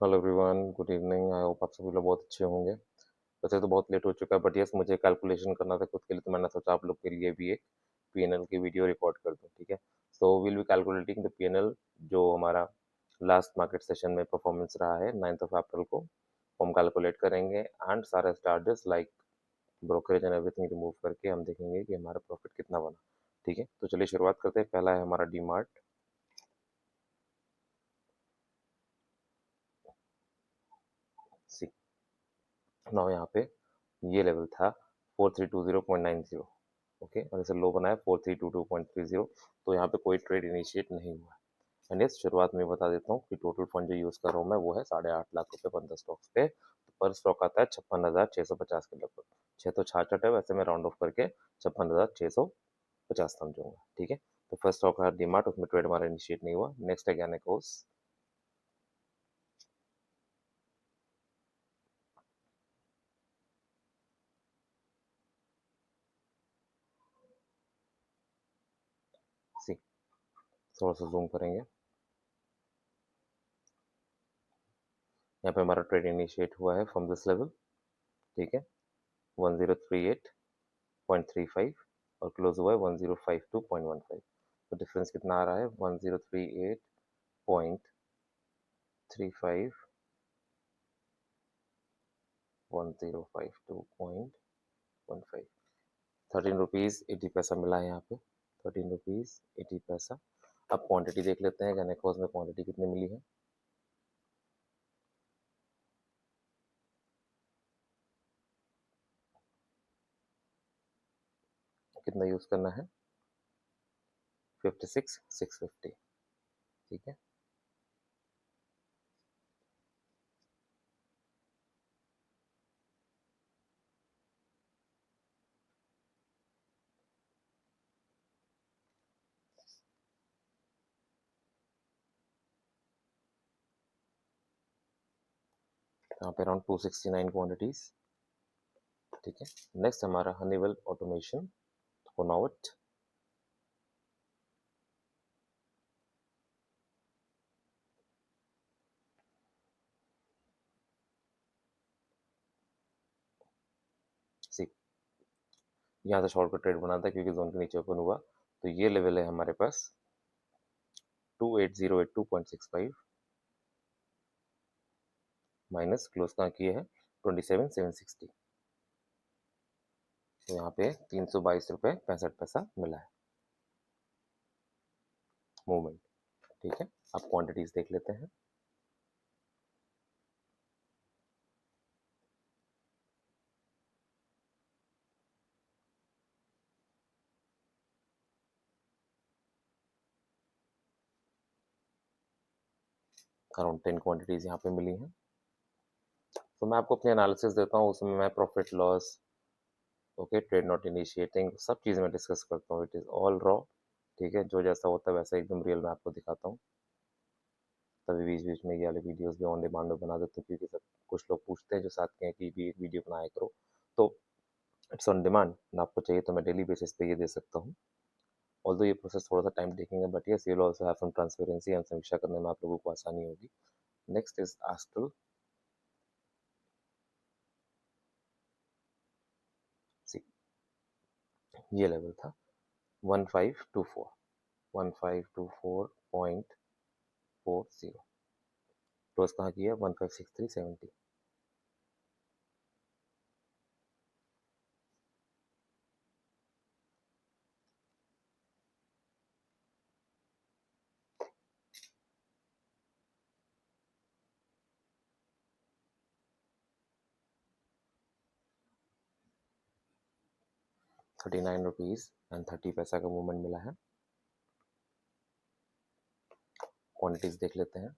Hello everyone, good evening. I hope आप सभी लोग बहुत अच्छे होंगे। वैसे तो बहुत लेट हो चुका है बट यस मुझे कैलकुलेशन करना था खुद के लिए, तो मैंने सोचा आप लोग के लिए भी एक पीएनएल की वीडियो रिकॉर्ड कर दूं। ठीक है, so will be calculating the PNL जो हमारा लास्ट मार्केट सेशन में परफॉर्मेंस रहा है 9th ऑफ अप्रैल को। हम कैलकुलेट करेंगे एंड सारे charges like brokerage and everything remove करके हम देखेंगे कि हमारा प्रॉफिट कितना बना। ठीक है, तो चलिए शुरुआत करते हैं। पहला है हमारा डीमार्ट। सी नाउ यहाँ पे ये लेवल था 4320.90। ओके, और इसे लो बनाया 4322.30। तो यहाँ पे कोई ट्रेड इनिशिएट नहीं हुआ है। एंड यस, शुरुआत में बता देता हूँ कि टोटल फंड जो यूज़ कर रहा हूँ मैं वो है 8.5 लाख रुपए 15 स्टॉक्स पे। तो पर स्टॉक आता है 56,650 के लगभग। 6 तो 66 है, वैसे मैं राउंड ऑफ करके 56,650 समझूंगा। ठीक है, तो फर्स्ट स्टॉक है डीमार्ट, उसमें ट्रेड हमारा इनिशिएट नहीं हुआ। नेक्स्ट है गैनेकोस। सी थोड़ा सा जूम करेंगे, यहाँ पे हमारा ट्रेड इनिशिएट हुआ है फ्रॉम दिस लेवल। ठीक है, 1038.35 और क्लोज हुआ है 1052.15। तो डिफरेंस कितना आ रहा है? 1038.35, 1052.15। 13 रुपीज़ 80 पैसा मिला है यहाँ पे। 13 रुपीज़ 80 पैसा। अब क्वांटिटी देख लेते हैं, गैनेकोस में क्वांटिटी कितनी मिली है। कितना यूज करना है? 56,650। ठीक है, यहाँ पे अराउंड 269 क्वांटिटीज। ठीक है, नेक्स्ट हमारा हनीवेल ऑटोमेशन, फोनाउट। सी यहाँ से शॉर्ट का ट्रेड बना था क्योंकि जोन के नीचे ओपन हुआ। तो ये लेवल है हमारे पास 28082.65 माइनस क्लोज कहाँ किए हैं 27,760। तो यहाँ पे 322 रुपये 65 पैसा मिला है मूवमेंट। ठीक है, अब क्वांटिटीज देख लेते हैं। अराउंड 10 क्वांटिटीज यहाँ पे मिली हैं। तो मैं आपको अपनी एनालिसिस देता हूँ, उसमें मैं profit loss, okay, trade not initiating, सब चीज़ें मैं डिस्कस करता हूँ। It is all raw. ठीक है, जो जैसा होता है वैसा एकदम रियल मैं आपको दिखाता हूँ। तभी बीच बीच में ये वाले वीडियोस भी ऑन डिमांड में बना देते हैं क्योंकि सब कुछ लोग पूछते हैं जो साथ के हैं कि भी एक वीडियो बनाया करो। तो इट्स ऑन डिमांड, ना आपको चाहिए तो मैं डेली बेसिस पे ये दे सकता हूँ। ऑल्दो ये प्रोसेस थोड़ा सा टाइम टेकिंग है but yes you will also have some transparency and समीक्षा करने में आप लोगों को आसानी होगी। Next is astral. सी ये लेवल था 1524, 1524.40। क्लोज कहाँ किया? 1563.70। 39 रुपीज़ 30 पैसा का मूवमेंट मिला है। क्वांटिटीज देख लेते हैं।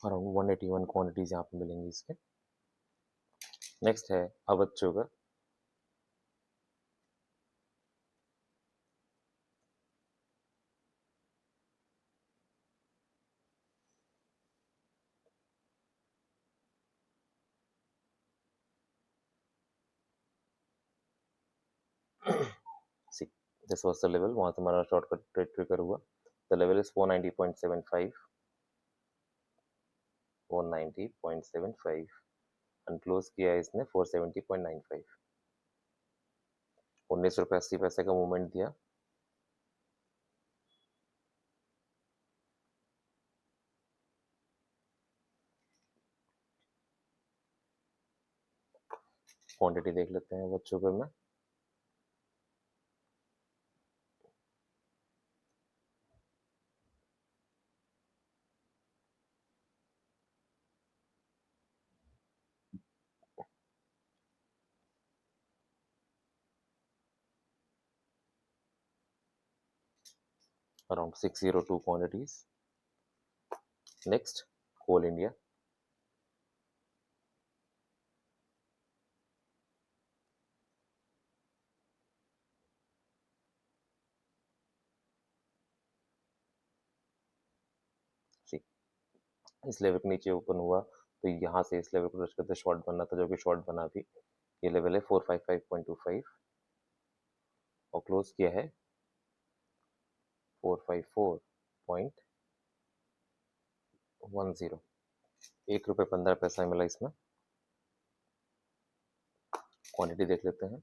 अराउंड 181 क्वांटिटीज यहाँ पे मिलेंगी इसके। नेक्स्ट है Awadh sugar. See this was the level, वहां से हमारा शॉर्टकट ट्रेड ट्रिगर हुआ। The level is 490.75, 490.75 and close किया है इसने 470.95। 19 रुपये 80 पैसे का मूवमेंट दिया। क्वांटिटी देख लेते हैं बच्चों शुगर में। Around 602 quantities. नेक्स्ट, कोल इंडिया। इस लेवल के नीचे ओपन हुआ तो यहाँ से इस लेवल को टच करते शॉर्ट बनना था, जो कि शॉर्ट बना भी। ये लेवल है 455.25 और क्लोज किया है 454.10। 1 रुपये 15 पैसा मिला इसमें। क्वांटिटी देख लेते हैं।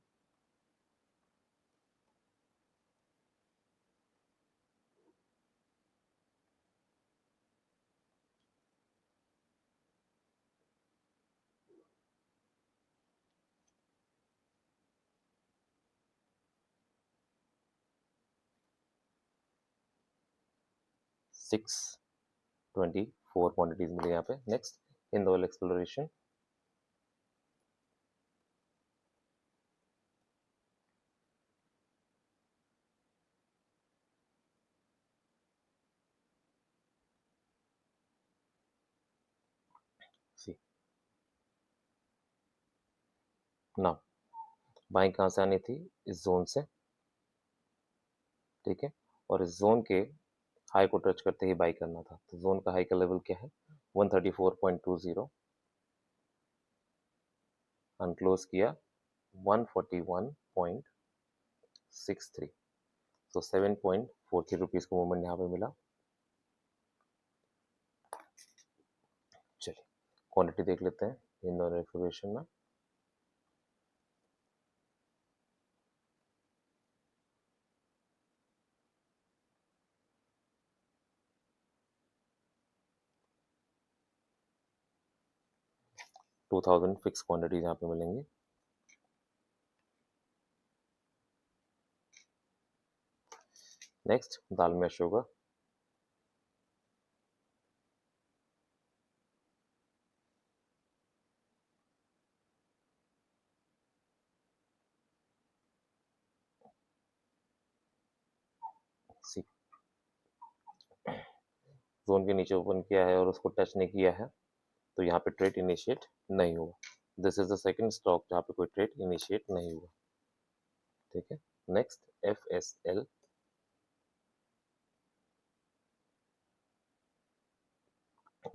सिक्स 24 क्वांटिटीज मिली यहाँ पे। Next, Indore exploration. सी ना, बाइंग कहाँ से आनी थी? इस जोन से, ठीक है। और इस जोन के हाई को टच करते ही बाई करना था। तो जोन का हाई का लेवल क्या है? 134.20 एंड क्लोज किया 141.63। तो 7.43 रुपीज का मूवमेंट यहाँ पे मिला। चलिए क्वांटिटी देख लेते हैं इन दोनों एक्सप्लोरेशन में। टू 2000 फिक्स क्वांटिटीज यहाँ पे मिलेंगी। Next, Dalmia sugar. C zone के नीचे ओपन किया है और उसको टच नहीं किया है, तो यहाँ पे ट्रेड इनिशिएट नहीं हुआ। This is the second stock जहाँ पे कोई ट्रेड इनिशिएट नहीं हुआ, ठीक है। Next, FSL।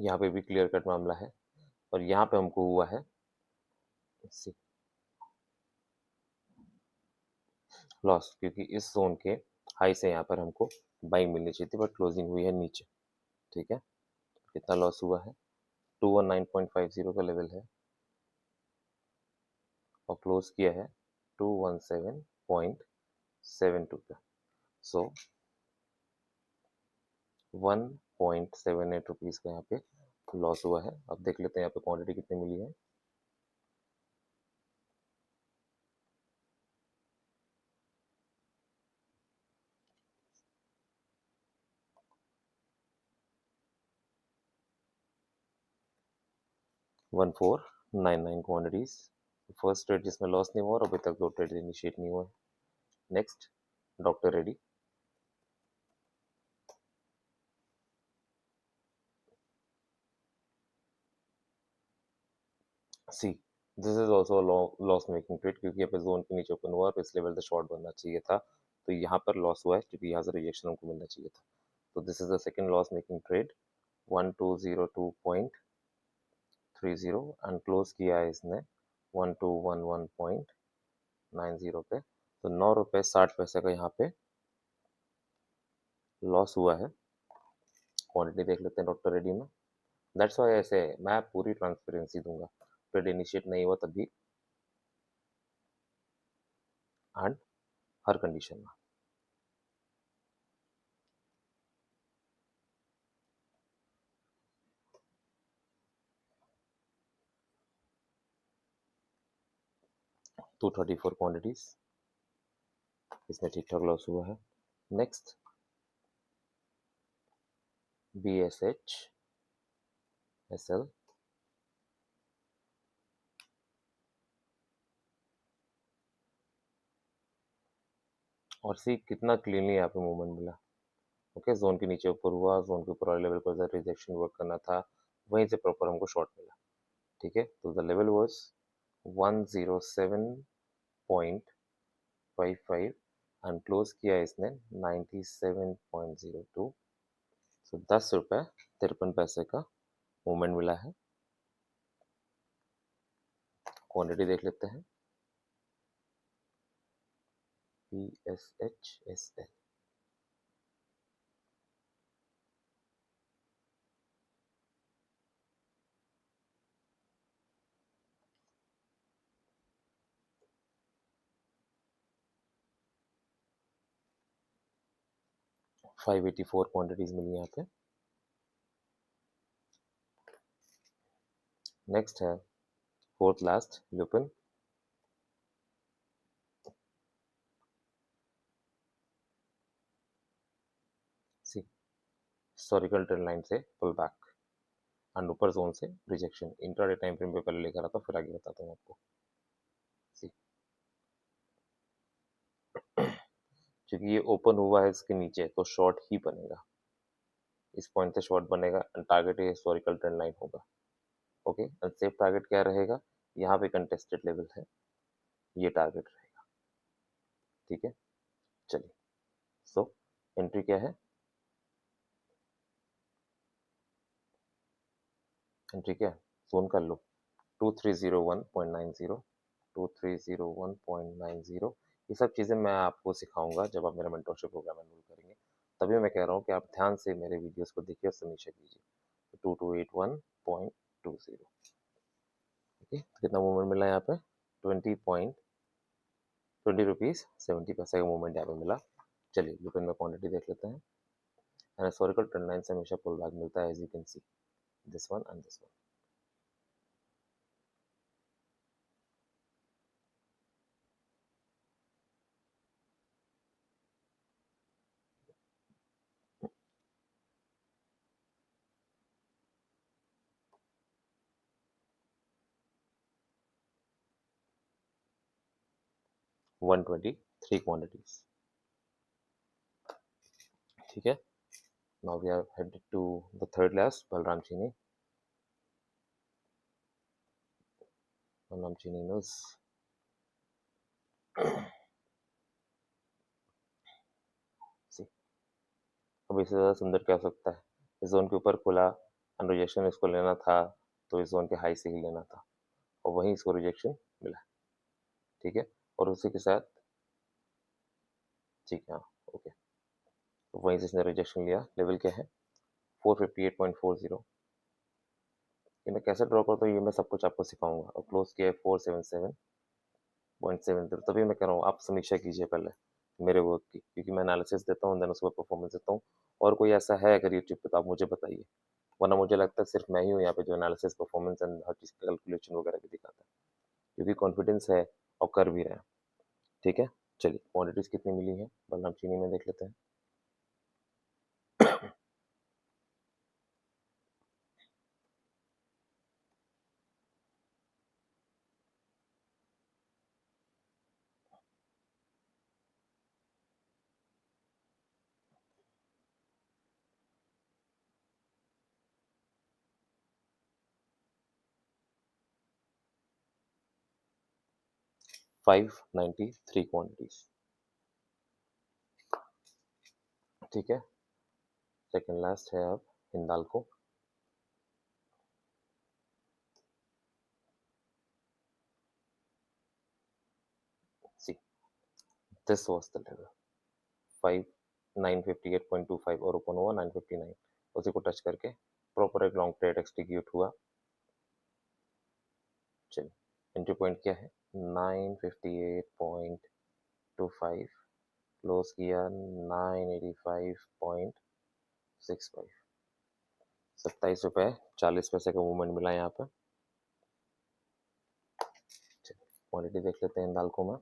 यहाँ पे भी क्लियर कट मामला है और यहाँ पे हमको हुआ है लॉस, क्योंकि इस जोन के हाई से यहाँ पर हमको बाइंग मिलनी चाहिए थी, बट क्लोजिंग हुई है नीचे, ठीक है। कितना लॉस हुआ है? 219.50 का लेवल है और क्लोज किया है 217.72 पे। सो 1.78 रुपीज का यहाँ पे लॉस हुआ है। अब देख लेते हैं यहाँ पे क्वांटिटी कितनी मिली है। One four 99 quantities. First trade जिसमें लॉस नहीं हुआ और अभी तक 2 ट्रेड इनिशिएट नहीं हुए। Next, doctor ready. See this is also loss making trade, क्योंकि यहाँ पे जोन के नीचे ओपन हुआ और इस लेवल से शॉर्ट बनना चाहिए था, तो यहाँ पर लॉस हुआ है क्योंकि यहाँ से रिजेक्शन हमको मिलना चाहिए था। तो this is the second loss making trade, 1202.30 and close किया है इसने 1211.90 पे। तो 9 रुपये 60 पैसे का यहाँ पे लॉस हुआ है। क्वांटिटी देख लेते हैं डॉक्टर रेड्डी में। दैट्स वाई ऐसे मैं पूरी ट्रांसपेरेंसी दूंगा, ट्रेड इनिशिएट नहीं हुआ तब भी एंड हर कंडीशन में। टू 34 क्वांटिटीज, इसमें ठीक ठाक लॉस हुआ है। नेक्स्ट BSH SL, और सी कितना क्लीनली यहाँ पे मूवमेंट मिला। ओके, जोन के नीचे ऊपर हुआ, जोन के ऊपर वाले लेवल पर रिजेक्शन वर्क करना था, वहीं से प्रॉपर हमको शॉर्ट मिला। ठीक है, तो the level was 107.55 and close किया इसने 97.02। सो 10 रुपये 53 पैसे का मूवमेंट मिला है। क्वांटिटी देख लेते हैं, BSH SL, 584 क्वांटिटीज मिली यहाँ पे। नेक्स्ट है फोर्थ लास्ट लुपिन, सी हिस्टोरिकल ट्रेंड लाइन से पुल बैक एंड ऊपर जोन से रिजेक्शन। इंट्राडे टाइम फ्रेम पे पहले लेकर आता, फिर आगे बताता हूँ आपको। सी क्योंकि ये ओपन हुआ है इसके नीचे तो शॉर्ट ही बनेगा, इस पॉइंट से शॉर्ट बनेगा एंड टारगेट ये हिस्टोरिकल ट्रेंड लाइन होगा। ओके, एंड सेफ टारगेट क्या रहेगा, यहाँ पे कंटेस्टेड लेवल है, ये टारगेट रहेगा। ठीक है, चलिए, सो एंट्री क्या है, एंट्री क्या है, जोन कर लो 2301.90, 2301.90। ये सब चीज़ें मैं आपको सिखाऊंगा जब आप मेरा मेंटरशिप प्रोग्राम एनरोल करेंगे। तभी मैं कह रहा हूँ कि आप ध्यान से मेरे वीडियोस को देखिए और समीक्षा कीजिए। 2281.20। ओके, कितना मूवमेंट मिला यहाँ पे, 20.20 रुपीज़ 70 पैसे का मूवमेंट यहाँ पे मिला। चलिए लुपिन में क्वांटिटी देख लेते हैं। एंड हिस्टोरिकल ट्रेंड लाइन से हमेशा पुल बैक मिलता है, as you can see this one and this one. 123 quantities. ठीक है, now we are headed to the third last, Balram Chini. Balram Chini knows. See, अब इससे ज़्यादा सुंदर क्या हो सकता है। इस जोन के ऊपर खुला एंड रिजेक्शन इसको लेना था, तो इस जोन के हाई से ही लेना था और वहीं इसको रिजेक्शन मिला। ठीक है, और उसी के साथ ठीक है, ओके, तो वहीं से इसने रिजेक्शन लिया। लेवल क्या है, 458.40। ये मैं कैसे ड्रॉ करता हूँ ये मैं सब कुछ आपको सिखाऊंगा। और क्लोज किया है 477.70। तभी मैं कह रहा हूँ आप समीक्षा कीजिए पहले मेरे वर्क की, क्योंकि मैं एनालिसिस देता हूँ देन उसके बाद परफॉर्मेंस देता हूँ। और कोई ऐसा है अगर यूट्यूब पे तो आप मुझे बताइए, वरना मुझे लगता है सिर्फ मैं ही हूँ यहाँ पे जो एनालिसिस परफॉर्मेंस एंड हर चीज़ का कैलकुलेशन वगैरह भी दिखाता है, क्योंकि कॉन्फिडेंस है और कर भी रहे हैं। ठीक है, चलिए क्वांटिटीज कितनी मिली है बलराम चीनी में देख लेते हैं। 593 क्वांटिटीज। ठीक है, सेकेंड लास्ट है अब Hindalco. See this was the level 958.25 और ओपन हुआ 959, उसी को टच करके प्रॉपर एक लॉन्ग ट्रेड एक्सटीक्यूट हुआ। चलिए एंट्री पॉइंट क्या है 958.25, क्लोज किया 985.65, 27 रुपये 40 पैसे का मूवमेंट मिला यहाँ पे। क्वांटिटी देख लेते हैं हिंदाल्को में।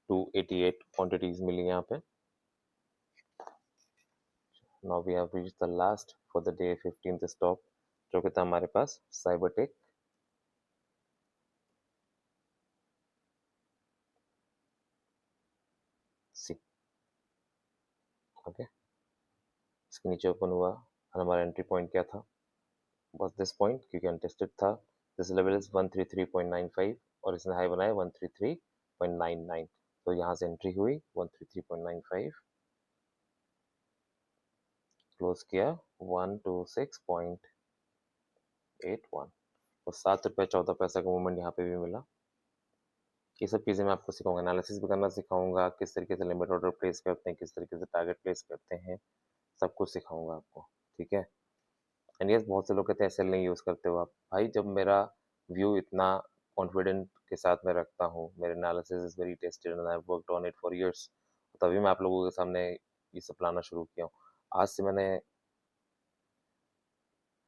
टू 88 क्वांटिटीज मिली यहाँ पे। Now we have reached the last for the day 15th stop, जो कि था हमारे पास साइबरटेक। सी ओके, इसके नीचे ओपन हुआ और हमारा एंट्री पॉइंट क्या था, बस दिस पॉइंट, क्योंकि अनटेस्टेड था। दिस लेवल इज 133.95 और इसने हाई बनाया 133.99, तो यहाँ से एंट्री हुई 133.95, क्लोज किया 126.81, तो 7 रुपये 14 पैसे का मूवमेंट यहाँ पे भी मिला। ये सब चीज़ें मैं आपको सिखाऊंगा, एनालिसिस भी करना सिखाऊंगा, किस तरीके से लिमिट ऑर्डर प्लेस करते हैं, किस तरीके से टारगेट प्लेस करते हैं, सब कुछ सिखाऊंगा आपको, ठीक है। एंड यस, बहुत से लोग कहते हैं एसएल नहीं यूज़ करते हो आप। भाई जब मेरा व्यू इतना कॉन्फिडेंट के साथ मैं रखता हूँ, मेरे analysis is very tested and I have worked on it for years, तभी मैं आप लोगों के सामने ये सब लाना शुरू किया हूँ। आज से मैंने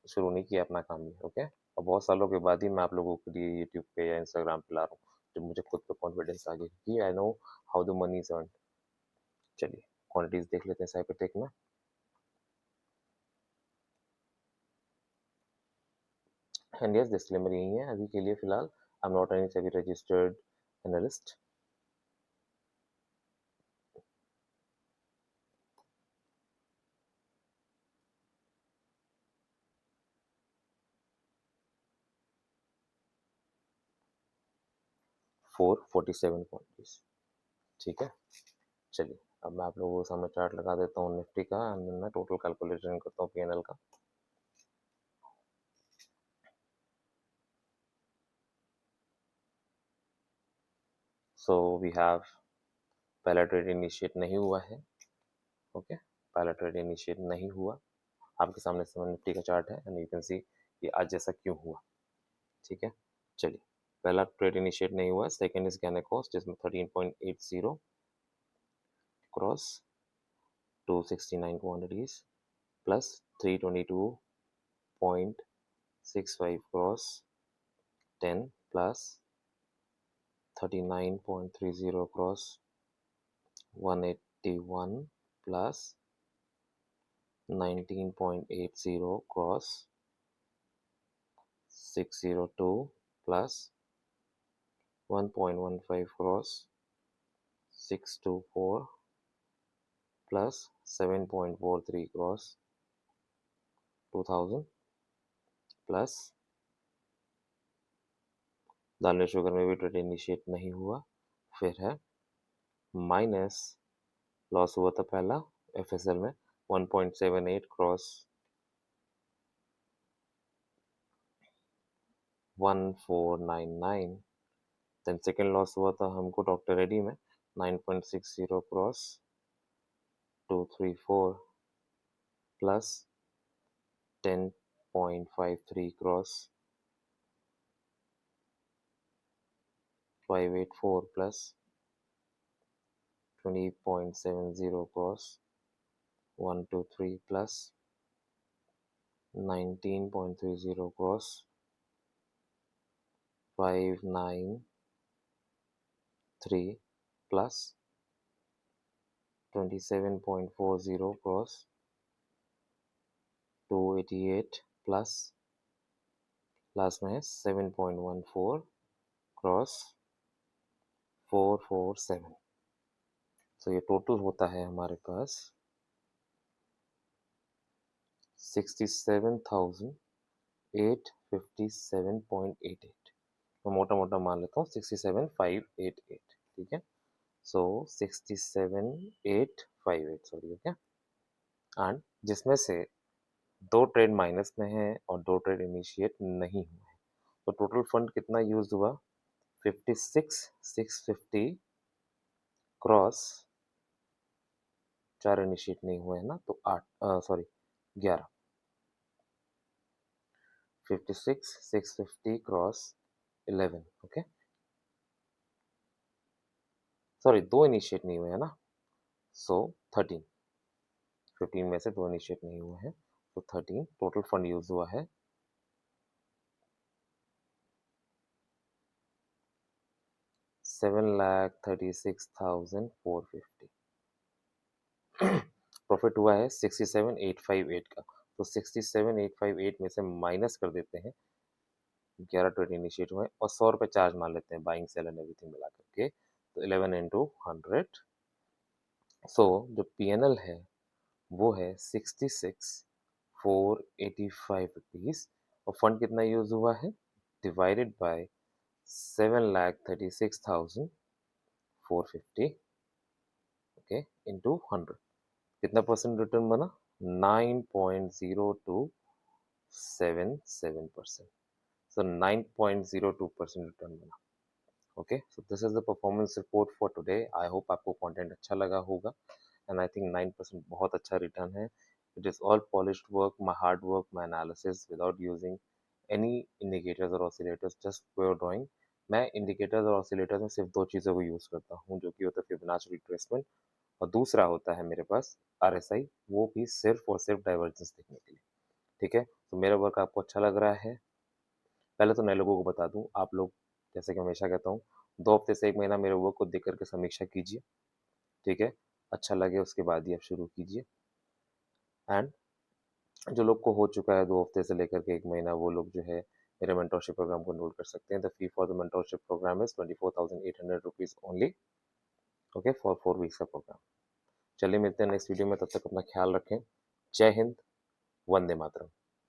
शुरू नहीं किया अपना काम ये, ओके। और बहुत सालों के बाद ही मैं आप लोगों के लिए यूट्यूब पे या इंस्टाग्राम पे ला रहा हूँ, जब मुझे खुद पे कॉन्फिडेंस आ गया कि I know how the money is earn. चलिए क्वांटिटीज देख लेते हैं साइबरटेक में। एंड यस, डिस्क्लेमर यही है अभी के लिए फिलहाल, I am not any SEBI registered analyst. Four 47 quantities, ठीक है। चलिए अब मैं आप लोगों के सामने चार्ट लगा देता हूँ निफ्टी का, एंड मैं टोटल कैलकुलेशन करता हूँ पीएनएल का। सो वी हैव, पहला ट्रेड इनिशिएट नहीं हुआ है, ओके, पहला ट्रेड इनिशिएट नहीं हुआ। आपके सामने इस समय निफ्टी का चार्ट है एंड यू कैन सी ये आज जैसा क्यों हुआ, ठीक है। चलिए पहला ट्रेड इनिशिएट नहीं हुआ, सेकंड इज गैनेकोस जिसमें 13.80 cross 269 quantities plus 322.65 cross 10 plus 39.30 cross 181 plus 19.80 cross 602 plus 1.15 cross 624 plus 7.43 cross 2000 plus दालचीनी शुगर में भी ट्रेड इनिशिएट नहीं हुआ। फिर है माइनस, लॉस हुआ था पहला एफएसएल में 1.78 क्रॉस 1499। देन सेकेंड लॉस हुआ था हमको डॉक्टर रेड्डी में 9.60 cross 234 plus 10.53 cross 584 plus 20.70 cross 123 plus 19.30 cross 593 plus 27.40 cross 288 plus last में है 7.14 क्रॉस 447। तो ये टोटल होता है हमारे पास 67,000 857.88, मैं मोटा मोटा मान लेता हूँ 67588, ठीक है। सो 67858, सॉरी, ओके। एंड जिसमें से 2 ट्रेड माइनस में है और 2 ट्रेड इनिशिएट नहीं हुए हैं, तो टोटल फंड कितना यूज हुआ? 56,650 क्रॉस 4 इनिशिएट नहीं हुए हैं ना, तो 8, sorry 11, 56,650 cross 11, okay. Sorry 2 initiate नहीं हुए हैं ना, सो 13, 15 में से 2 इनिशिएट नहीं हुए हैं, तो 13 टोटल फंड यूज हुआ है 7,36,450। प्रॉफिट हुआ है 67,858 का, तो 67,858 में से माइनस कर देते हैं 11 ट्रेड इनिशिएट हुए और 100 रुपये चार्ज मान लेते हैं बाइंग सेल एंड एवरीथिंग मिला करके, तो 11 इंटू 100। सो जो पीएनएल है वो है 66,485 रुपीज, और फंड कितना यूज हुआ है डिवाइडेड बाय 7,36,450, ओके, इंटू 100। कितना परसेंट रिटर्न बना? 9.0277%। So 9.02% रिटर्न बना। Okay, so this is the performance report for today. I hope आपको कंटेंट अच्छा लगा होगा, एंड आई थिंक 9% बहुत अच्छा रिटर्न है। It is all polished work, my hard work, my analysis without using any indicators और oscillators, just pure drawing. मैं indicators और ऑसिलेटर्स में सिर्फ 2 चीज़ों को यूज़ करता हूँ, जो कि होता है फिबोनाची रिट्रेसमेंट, और दूसरा होता है मेरे पास आरएसआई, वो भी सिर्फ और सिर्फ डाइवर्जेंस देखने के लिए, ठीक है। तो मेरा वर्क आपको अच्छा लग रहा है? पहले तो नए लोगों को बता दूं, आप लोग, जैसे कि हमेशा कहता हूँ, 2 हफ्ते से 1 महीना मेरे वर्क को देख करके समीक्षा कीजिए, ठीक है। अच्छा लगे उसके बाद ही आप शुरू कीजिए। एंड जो लोग को हो चुका है 2 हफ्ते से लेकर के 1 महीना, वो लोग जो है मेरे मेंटरशिप प्रोग्राम को एनरोल कर सकते हैं। The fee for the mentorship programme is 24,800 rupees only, okay, for 4 weeks का प्रोग्राम। चलिए मिलते हैं नेक्स्ट वीडियो में, तब तक अपना ख्याल रखें। जय हिंद, वंदे मातरम।